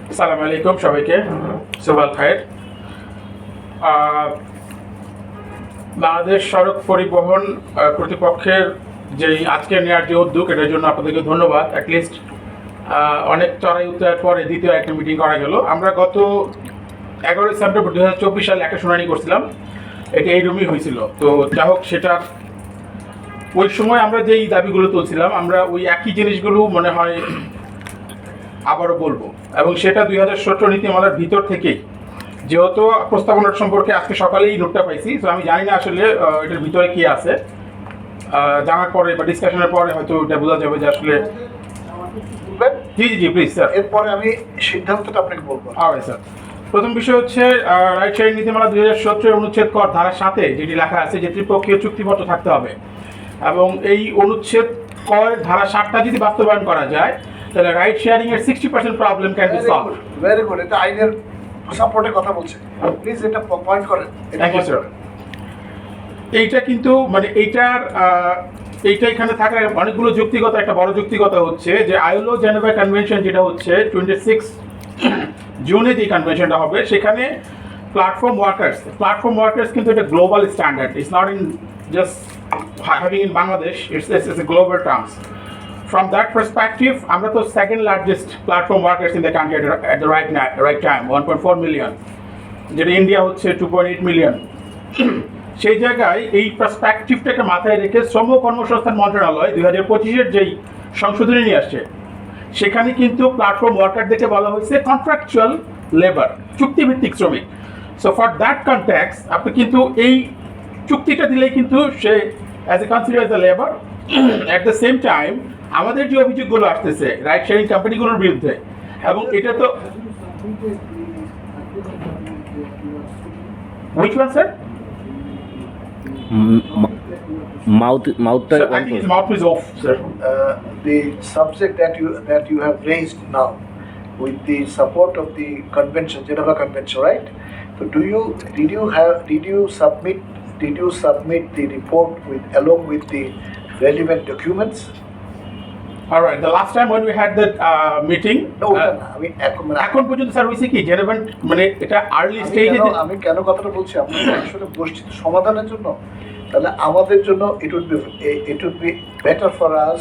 আসসালামু আলাইকুম সবাইকে, সুবাল খায়ের। বাংলাদেশ সড়ক পরিবহন কর্তৃপক্ষের যেই আজকে নেওয়ার যে উদ্যোগ, এটার জন্য আপনাদেরকে ধন্যবাদ। অ্যাটলিস্ট অনেক চড়াই উত্তরের পরে দ্বিতীয় একটা মিটিং করা গেল। আমরা গত 11 সেপ্টেম্বর 2024 সালে একটা শুনানি করছিলাম, এটা এই রুমই হয়েছিল। তো যা হোক, সেটা ওই সময় আমরা যেই দাবিগুলো তুলছিলাম, আমরা ওই একই জিনিসগুলো মনে হয় আবারও বলবো। এবং সেটা 2017 নীতিমালার ভিতর থেকেই, যেহেতু প্রস্তাবনার সম্পর্কে আজকে সকালেই নোটটা পাইছি, তো আমি জানি না আসলে এটার ভিতরে কি আছে। জানার পরে বা ডিসকাশনের পরে হয়তো এটা বোঝা যাবে যে আসলে। জি জি জি প্লিজ স্যার। এরপরে আমি সিদ্ধান্তটা আপনাকে বলবো। হ্যাঁ স্যার। প্রথম বিষয় হচ্ছে রাইট শেয়ারিং নীতিমালা 2017 অনুচ্ছেদ ক ধারা 7 যেটি লেখা আছে যে ত্রিপক্ষীয় চুক্তিপত্র থাকতে হবে, এবং এই অনুচ্ছেদ ক ধারা 7টা যদি বাস্তবায়ন করা যায়, তাহলে রাইট শেয়ারিং এর 60% problem can be solve. Very good, এটা আইনের সাপোর্টে কথা বলছে। প্লিজ এটা পয়েন্ট করেন। Thank you sir. এইটা কিন্তু মানে এইটা এখানে থাকার অনেকগুলো যুক্তিগত, একটা বড় যুক্তিগত হচ্ছে যে আইএলও জেনেভা কনভেনশন, যেটা হচ্ছে 26 জুনে যে কনভেনশনটা হবে, সেখানে প্ল্যাটফর্ম ওয়ার্কার্স কিন্তু এটা global standard. It's not in just having in Bangladesh, it's a global terms. From that perspective, আমরা তো second largest platform workers in the country at the right time, 1.4 million, যেটা ইন্ডিয়া হচ্ছে 2.8 মিলিয়ন। সেই জায়গায় এই পার্সপেক্টিভটাকে মাথায় রেখে শ্রম কর্মসংস্থান মন্ত্রণালয় 2025-এর যেই সংশোধনী নিয়ে আসছে, সেখানে কিন্তু প্ল্যাটফর্ম ওয়ার্কারদেরকে বলা হয়েছে কন্ট্রাকচুয়াল লেবার, চুক্তিভিত্তিক শ্রমিক। সো ফর দ্যাট কনটেক্সট আপনি কিন্তু এই চুক্তিটা দিলেই কিন্তু সে as a consider as a labour. At the same time আমাদের যে অভিযোগগুলো আসতেছে রাইট শেয়ারিং কোম্পানিগুলোর বিরুদ্ধে, এবং এটা তো which one sir? Mouth. Sir, I think his mouth is off, sir. The subject that you have raised now, with the support of the convention, Geneva Convention, right? So did you submit the report along with the relevant documents? All right, the last time when we had that meeting, No, I mean, এখন পর্যন্ত sir হয়েছে কি জেনেভেন, মানে এটা early স্টেজে। আমি কেন কথাটা বলছি, আমরা আসলে গোষ্ঠীতে সমাধানের জন্য, তাহলে আমাদের জন্য it would be better for us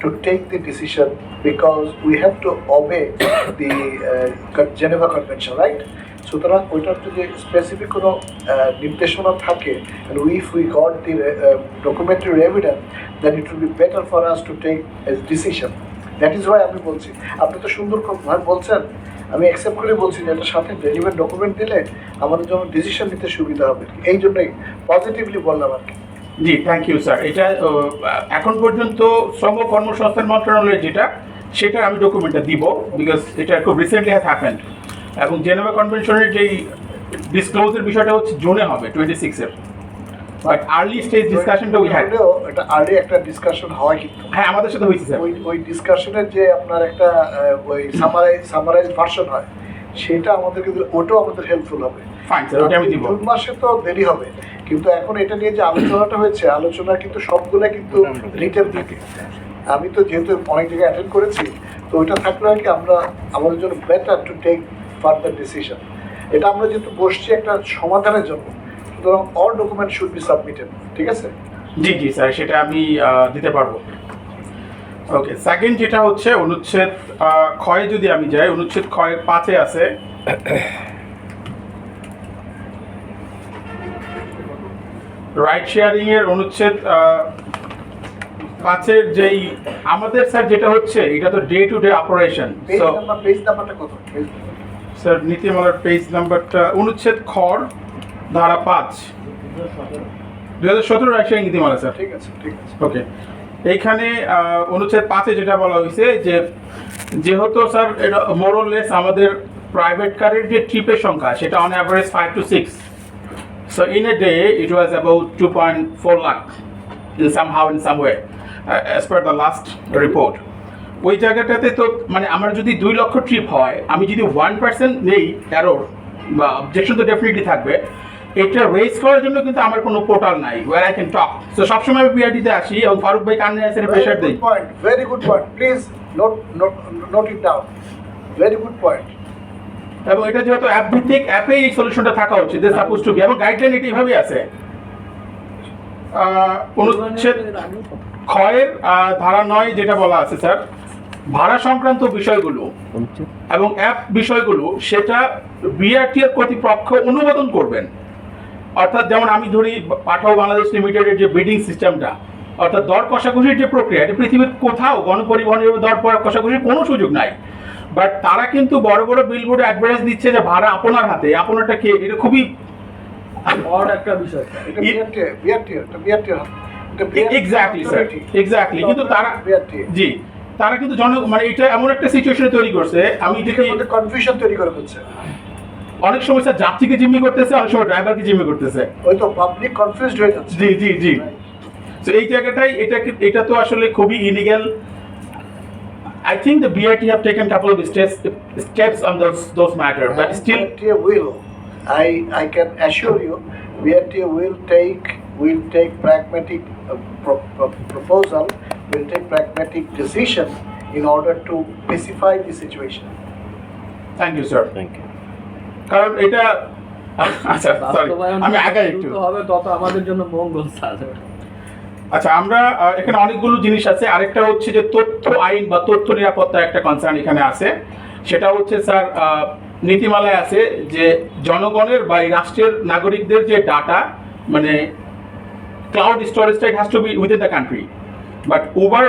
to take the decision, because we have to obey the Geneva Convention, right? সুতরাং ওইটার যদি স্পেসিফিক কোনো নির্দেশনা থাকে, and if we got the documentary evidence, then it would be better for us to take a decision. That is why আমি বলছি, আপনি তো সুন্দর ভাবে বলছেন, আমি অ্যাকসেপ্ট করে বলছি যে এটার সাথে রেলিভেন্ট ডকুমেন্ট দিলে আমাদের জন্য ডিসিশন নিতে সুবিধা হবে, এই জন্যই পজিটিভলি বললাম আর কি। জি, থ্যাংক ইউ স্যার। এটা এখন পর্যন্ত শ্রম কর্মসংস্থান মন্ত্রণালয়ের যেটা, সেটা আমি ডকুমেন্টটা দিব, বিকজ এটা খুব রিসেন্টলি হ্যাজ হ্যাপেন্ড। এবং জেনেভা কনভেনশনের যেই ডিসক্লোজের বিষয়টা হচ্ছে জুনে হবে 26-এর, বাট আর্লি স্টেজ ডিসকাশনটা উই হ্যাড। এটা আর্লি একটা ডিসকাশন হয়, কিন্তু হ্যাঁ আমাদের সাথে হয়েছে স্যার। ওই ডিসকাশনের যে আপনার একটা ওই সামারাইজ ভার্সন হয়, সেটা আমাদেরকে দিলে ওটাও আমাদের হেল্পফুল হবে। ফাইন স্যার, ওটা আমি দিব। জুন মাসে তো দেরি হবে, কিন্তু এখন এটা নিয়ে যে আলোচনাটা হয়েছে, আলোচনা কিন্তু সবগুলো কিন্তু রিটেন থাকে। আমি তো যেহেতু অনেক জায়গায় অ্যাটেন্ড করেছি, তো ওইটা থাকলে আর কি আমাদের জন্য better to take further decision. এটা আমরা যেহেতু বসছি একটা সমাধানের জন্য, সুতরাং all document should be submitted, ঠিক আছে? জি জি স্যার, সেটা আমি দিতে পারবো। ওকে, সেকেন্ড যেটা হচ্ছে অনুচ্ছেদ ক্ষয়ে যদি আমি যাই, অনুচ্ছেদ ক্ষয়ের 5-এ আছে রাইট শেয়ারিং এর অনুচ্ছেদ 5-এর যেই আমাদের স্যার যেটা হচ্ছে, এটা তো day to day operation. Page নাম্বারটা কত স্যার? নীতিমালার পেজ নাম্বারটা অনুচ্ছেদ খর ধারা 5, 2017 রাইট শেয়ারিং নীতিমালা স্যার। ঠিক আছে, ঠিক আছে। ওকে, এইখানে অনুচ্ছেদ 5-এ যেটা বলা হয়েছে যে যেহেতু স্যার এটা মোরলেস আমাদের প্রাইভেট কারের যে ট্রিপের সংখ্যা, সেটা on average 5 to 6, so in a day it was about 2.4 lakh in some way as per the last report. ওই জায়গাটাতে তো মানে আমার যদি 2 লক্ষ ট্রিপ হয়, আমি যদি 1% নেই এরর বা অবজেকশন, তো ডেফিনেটলি থাকবে। এটা রেজ করার জন্য কিন্তু আমার কোনো পোর্টাল নাই where I can talk. So সবসময় আমি বিআরটিতে আসি এবং ফারুক ভাই কানে এসে প্রেশার দেই। Very good point. Please note it down. Very good point. এবং এটা যেহেতু অ্যাপ ভিত্তিক, অ্যাপে এই সলিউশনটা থাকা উচিত, দে সাপোজ টু বি, এবং গাইডলাইন এটি এইভাবেই আছে। অনুচ্ছেদ ক্ষয়ের ধারা 9 যেটা বলা আছে স্যার, ভাড়া সংক্রান্ত বিষয়গুলো এবং অ্যাপ বিষয়গুলো সেটা বিআরটিএর কর্তৃপক্ষ অনুমোদন করবেন। অর্থাৎ যেমন আমি ধরি পাঠাও বাংলাদেশ লিমিটেডের যে বিডিং সিস্টেমটা, অর্থাৎ দর কষাকষির যে প্রক্রিয়া, এটা পৃথিবীর কোথাও গণপরিবহনের দর কষাকষির কোনো সুযোগ নাই। বাট তারা কিন্তু বড় বড় বিলবোর্ডে অ্যাডভার্টাইজ দিচ্ছে যে ভাড়া আপনার হাতে, আপনারটা কে, এটা খুবই একটা বিষয়। এটা BRTR এক্স্যাক্টলি স্যার, এক্স্যাক্টলি। কিন্তু তারা BRTR জি, তারা কিন্তু মানে এটা এমন একটা সিচুয়েশনে তৈরি করছে, আমি যদি কনফিউশন তৈরি করে ফেলছে। অনেক সময় স্যার যাত্রীকে জিম্মি করতেছে, অনেক সময় ড্রাইভারকে জিম্মি করতেছে। ওই তো পাবলিক কনফিউজড হয়ে যাচ্ছে। জি জি জি। তো এই জায়গাটাই এটা তো আসলে খুবই illegal. I think the BRT have taken couple of steps on those matter, but still BRTR will. I can assure you, BRTR will take pragmatic proposal, will take pragmatic decision in order to pacify the situation. thank you sir. Thank you. কারণ এটা আচ্ছা sorry, বাস্তবায়ন আমি আগাই যত একটু। দ্রুত হবে তত আমাদের জন্য মঙ্গল স্যার। আচ্ছা, আমরা এখানে অনেকগুলো জিনিস আছে। আরেকটা হচ্ছে যে তথ্য আইন বা তথ্য নিরাপত্তা একটা কনসার্ন এখানে আছে। সেটা হচ্ছে স্যার নীতিমালায় আছে যে জনগণের বা এই রাষ্ট্রের নাগরিকদের যে ডাটা, মানে ক্লাউড স্টোরেজটা has to be within the country. But Uber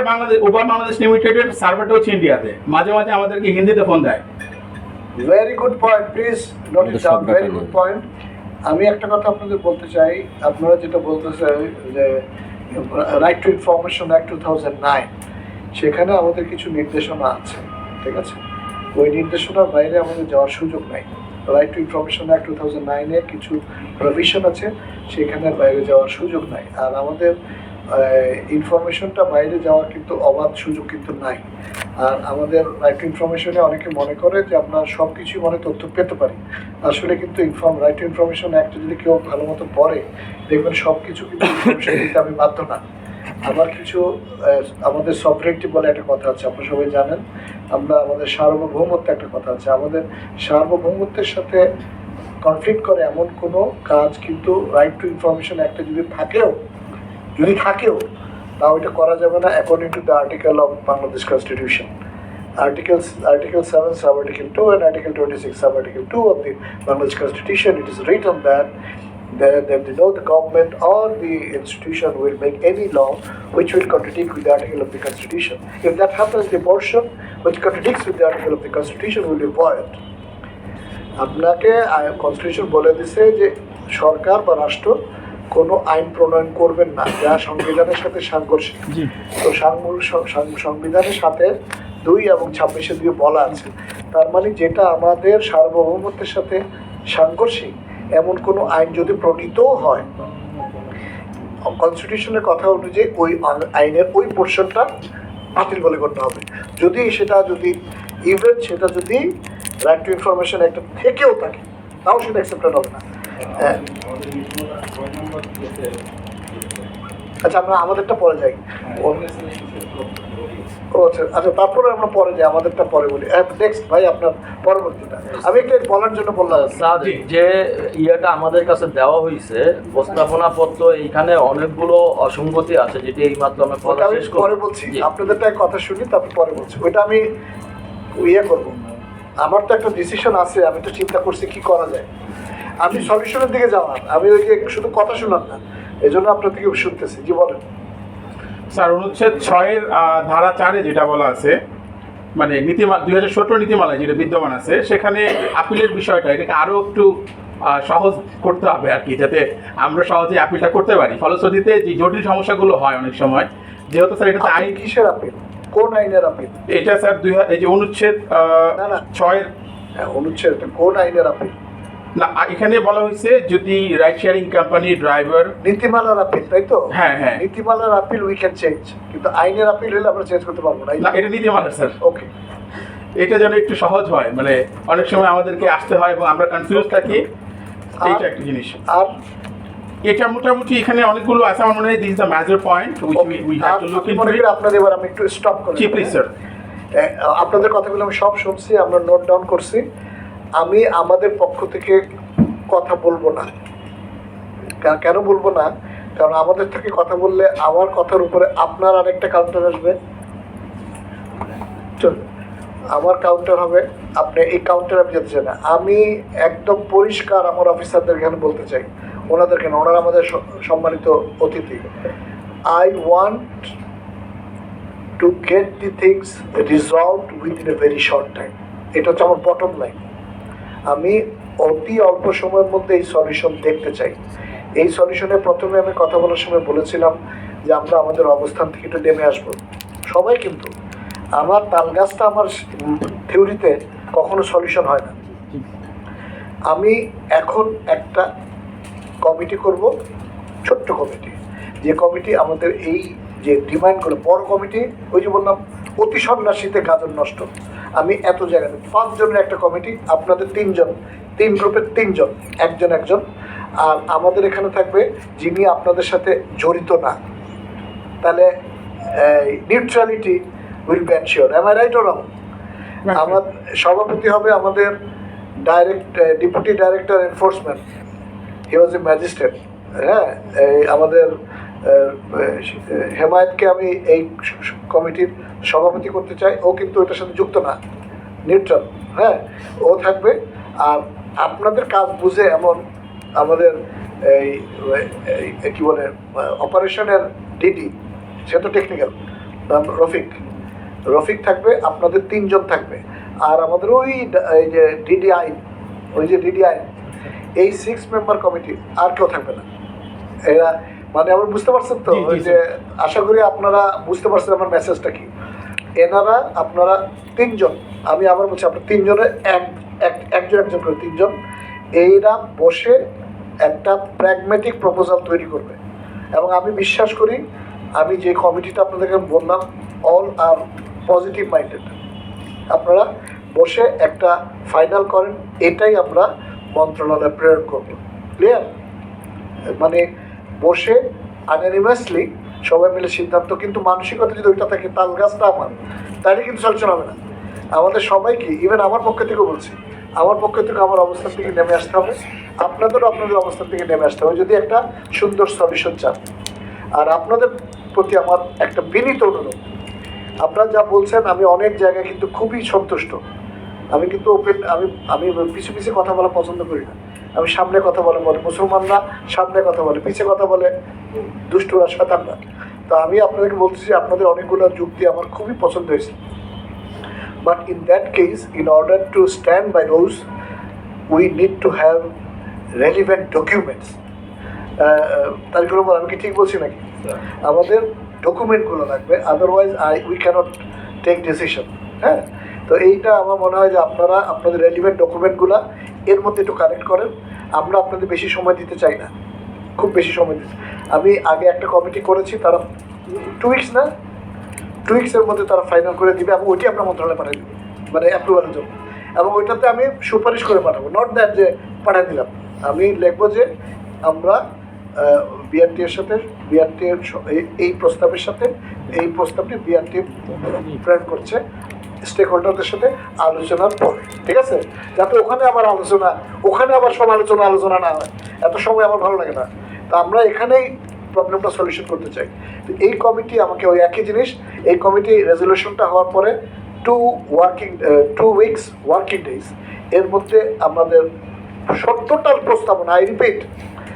Bangladesh লিমিটেডের সার্ভারটা হচ্ছে ইন্ডিয়াতে, মাঝে মাঝে আমাদেরকে হিন্দিতে ফোন দেয়। Very good point, please note it down. Very good point. আমি একটা কথা আপনাদের বলতে চাই, আপনারা যেটা বলতেছে যে রাইট টু ইনফরমেশন অ্যাক্ট 2009, সেখানে আমাদের কিছু নির্দেশনা আছে, ঠিক আছে? ওই নির্দেশনার বাইরে আমাদের যাওয়ার সুযোগ নাই। রাইট টু ইনফরমেশন অ্যাক্ট 2009-এর কিছু প্রভিশন আছে, সেখানের বাইরে যাওয়ার সুযোগ নাই। আর আমাদের ইনফরমেশনটা বাইরে যাওয়ার কিন্তু অবাধ সুযোগ কিন্তু নাই। আর আমাদের রাইট টু ইনফরমেশনে অনেকে মনে করে যে আমরা সব কিছুই মনে তথ্য পেতে পারি। আসলে কিন্তু রাইট টু ইনফরমেশন অ্যাক্টে যদি কেউ ভালো মতো পড়ে, দেখবেন সব কিছু কিন্তু ইনফরমেশন দিতে আমি বাধ্য না। আবার কিছু আমাদের সফরেন্টি বলে একটা কথা আছে, আপনারা সবাই জানেন। আমরা আমাদের সার্বভৌমত্ব একটা কথা আছে, আমাদের সার্বভৌমত্বের সাথে কনফ্লিক্ট করে এমন কোনো কাজ কিন্তু রাইট টু ইনফরমেশন অ্যাক্টে যদি থাকেও তাও এটা করা যাবে না according to the article of Bangladesh constitution. Article 7, sub-article 2 and Article 26, sub-article 2 of the Bangladesh Constitution, it is written that the government or the institution will make any law which will contradict with the article of the Constitution. If that happens, the portion which contradicts with the article of the Constitution will be void. আপনাকে constitution বলে দিছে যে সরকার বা রাষ্ট্র কোনো আইন প্রণয়ন করবেন না যা সংবিধানের সাথে সাংঘর্ষিক। তো সংবিধানের সাথে 2 এবং 26-এ দিয়ে বলা আছে, তার মানে যেটা আমাদের সার্বভৌমত্বের সাথে সাংঘর্ষিক এমন কোনো আইন যদি প্রণীতও হয়, কনস্টিটিউশনের কথা অনুযায়ী ওই আইনের ওই পোর্শনটা বাতিল বলে করতে হবে। যদি সেটা যদি রাইট টু ইনফরমেশন একটা থেকেও থাকে, তাও সেটা অ্যাকসেপ্টেড হবে না। আচ্ছা, আমরা আমাদেরটা পরে যাই। আচ্ছা, তারপরে আমরা পরে যাই, আমাদেরটা পরে বলি। নেক্সট ভাই, আপনার পরবর্তীটা আমি একটু বলার জন্য বললাম। স্যার, যে ইয়েটা আমাদের কাছে দেওয়া হয়েছে উপস্থাপনা পত্র, এইখানে অনেকগুলো অসঙ্গতি আছে, যেটি এইমাত্র আমি পরে বলছি। আপনাদেরটা কথা শুনি, তারপর পরে বলছি। ওইটা আমি করবো। আমার তো একটা ডিসিশন আছে, আমি তো চিন্তা করছি কি করা যায়। আমি সলিউশনের দিকে যাওয়ার, আমি ওই যে শুধু কথা শোনার না, এই জন্য আপনার থেকে শুনতেছি। জি বলেন স্যার। অনুচ্ছেদ 6-এর ধারা 4-এ যেটা বলা আছে, মানে 2017 নীতিমালায় যেটা বিদ্যমান আছে, সেখানে আপিলের বিষয়টা এটাকে আরও একটু সহজ করতে হবে আর কি, যাতে আমরা সহজে আপিলটা করতে পারি। ফলশ্রুতিতে যে জটিল সমস্যাগুলো হয় অনেক সময়, যেহেতু স্যার এটা আইন। কিসের আপিল? কোন আইনের আপিল? এটা স্যার এই যে অনুচ্ছেদ 6-এর অনুচ্ছেদ কোন আইনের আপিল? না, এখানে বলা হয়েছে যদি রাইড শেয়ারিং কোম্পানি ড্রাইভার নীতিমালার আপিল, তাই তো? হ্যাঁ হ্যাঁ, নীতিমালার আপিল উই ক্যান চেঞ্জ, কিন্তু আইনের আপিল হলে আমরা চেঞ্জ করতে পারবো না। এটা নীতিমালা স্যার। ওকে, এটা যেন একটু সহজ হয়, মানে অনেক সময় আমাদেরকে আসতে হয় এবং আমরা কনফিউজ থাকি, এইটা একটা জিনিস। আর এটা মোটামুটি এখানে অনেকগুলো আছে, আমার মনে হয় this the major point which we have to look into. আপনাদের এবার আমি একটু স্টপ করি। জি প্লিজ স্যার। আপনাদের কথাগুলো আমি সব শুনছি, আমরা নোট ডাউন করছি। আমি আমাদের পক্ষ থেকে কথা বলবো না। কেন বলবো না? কারণ আমাদের থেকে কথা বললে আমার কথার উপরে আপনার আরেকটা কাউন্টার আসবে, আমার কাউন্টার হবে, আপনি এই কাউন্টারে আমি যেতে চাই না। আমি একদম পরিষ্কার আমার অফিসারদের এখানে বলতে চাই, ওনাদেরকে না, ওনারা আমাদের সম্মানিত অতিথি। I want to get the things resolved within a very short time. এটা হচ্ছে আমার বটম লাইন। আমি অতি অল্প সময়ের মধ্যে এই সলিউশন দেখতে চাই। এই সলিউশনে প্রথমে আমি কথা বলার সময় বলেছিলাম যে আমরা আমাদের অবস্থান থেকে একটু নেমে আসবো সবাই, কিন্তু আমার তালগাছটা আমার থিওরিতে কখনো সলিউশন হয় না। আমি এখন একটা কমিটি করব, ছোট্ট কমিটি, যে কমিটি আমাদের এই যে ডিমান্ডগুলো, বড় কমিটি ওই যে বললাম অতি সন্ন্যাসীতে গাজন নষ্ট, আমি এত জায়গাতে 5 জনের একটা কমিটি, আপনাদের 3 জন, 3 গ্রুপের 3 জন, একজন একজন, আর আমাদের এখানে থাকবে যিনি আপনাদের সাথে জড়িত না, তাহলে neutrality will be ensure. Am I right or wrong? আমার সভাপতি হবে আমাদের deputy director enforcement, he was a magistrate. হ্যাঁ, আমাদের হেমায়েতকে আমি এই কমিটির সভাপতি করতে চাই। ও কিন্তু এটার সাথে যুক্ত না, নিউট্রাল। হ্যাঁ, ও থাকবে। আর আপনাদের কাজ বুঝে এমন আমাদের এই কী বলে অপারেশনের ডিডি, সে তো টেকনিক্যাল, রফিক থাকবে, আপনাদের 3 জন থাকবে। আর আমাদের ওই যে ডিডি আইন, এই 6 মেম্বার কমিটি, আর কেউ থাকবে না। এরা মানে আমরা বুঝতে পারছেন তো? ওই যে আশা করি আপনারা বুঝতে পারছেন আমার মেসেজটা কি। এনারা আপনারা 3 জন, আমি আবার বলছি, আপনার 3 জনের একজন করে 3 জন, এইরা বসে একটা প্র্যাগমেটিক প্রপোজাল তৈরি করবে। এবং আমি বিশ্বাস করি, আমি যে কমিটিটা আপনাদেরকে বললাম, অল আর পজিটিভ মাইন্ডেড। আপনারা বসে একটা ফাইনাল করেন, এটাই আমরা মন্ত্রণালয়ে প্রেরণ করব। ক্লিয়ার? মানে বসে আনঅ্যানিমাসলি সবাই মিলে সিদ্ধান্ত, কিন্তু মানসিকতা যদি ওইটা থাকে, তাল গাছটা আমার, তাহলে কিন্তু সলিউশন হবে না। আমাদের সবাইকে, ইভেন আমার পক্ষ থেকে বলছি, আমার পক্ষ থেকে আমার অবস্থান থেকে নেমে আসতে হবে, আপনাদেরও আপনাদের অবস্থান থেকে নেমে আসতে হবে যদি একটা সুন্দর সলিউশন চান। আর আপনাদের প্রতি আমার একটা বিনীত অনুরোধ, আপনারা যা বলছেন আমি অনেক জায়গায় কিন্তু খুবই সন্তুষ্ট। আমি কিন্তু আমি পিছু কথা বলা পছন্দ করি না। আমি সামনে কথা বলে মুসলমানরা সামনে কথা বলে, পিছে কথা বলে দুষ্টুরা, শয়তানরা। তো আমি আপনাদেরকে বলতেছি যে আপনাদের অনেকগুলো যুক্তি আমার খুবই পছন্দ হয়েছে। But in that case, in order to stand by those, we need to have relevant documents. Tariqul Rahman, আমি কি ঠিক বলছি নাকি? আমাদের ডকুমেন্টগুলো লাগবে, otherwise we cannot take decision. হ্যাঁ, তো এইটা আমার মনে হয় যে আপনারা আপনাদের রেলিভেন্ট ডকুমেন্টগুলো এর মধ্যে একটু কালেক্ট করেন। আমরা আপনাদের বেশি সময় দিতে চাই না, খুব বেশি সময় দিতে। আমি আগে একটা কমিটি করেছি, তারা 2 উইকস না, 2 উইক্সের মধ্যে তারা ফাইনাল করে দিবে, এবং ওইটি আমরা মন্ত্রণালয়ে পাঠিয়ে দেবো, মানে অ্যাপ্রুভালের জন্য। এবং ওইটাতে আমি সুপারিশ করে পাঠাবো, নট দ্যাট যে পাঠিয়ে দিলাম। আমি লিখবো যে আমরা বিআরটি এর সাথে, বিআরটি এর এই প্রস্তাবের সাথে এই প্রস্তাবটি বিআরটি প্রেরণ করছে স্টেক হোল্ডারদের সাথে আলোচনার পর, ঠিক আছে? যাতে ওখানে আবার সমালোচনা না হয়, এত সময় আমার ভালো লাগে না। তা আমরা এখানেই প্রবলেমটা সলিউশন করতে চাই। তো এই কমিটি আমাকে ওই একই জিনিস, এই কমিটি রেজলিউশনটা হওয়ার পরে 2 উইকস ওয়ার্কিং ডেজ এর মধ্যে আমাদের 70টার প্রস্তাবনা, আই রিপিট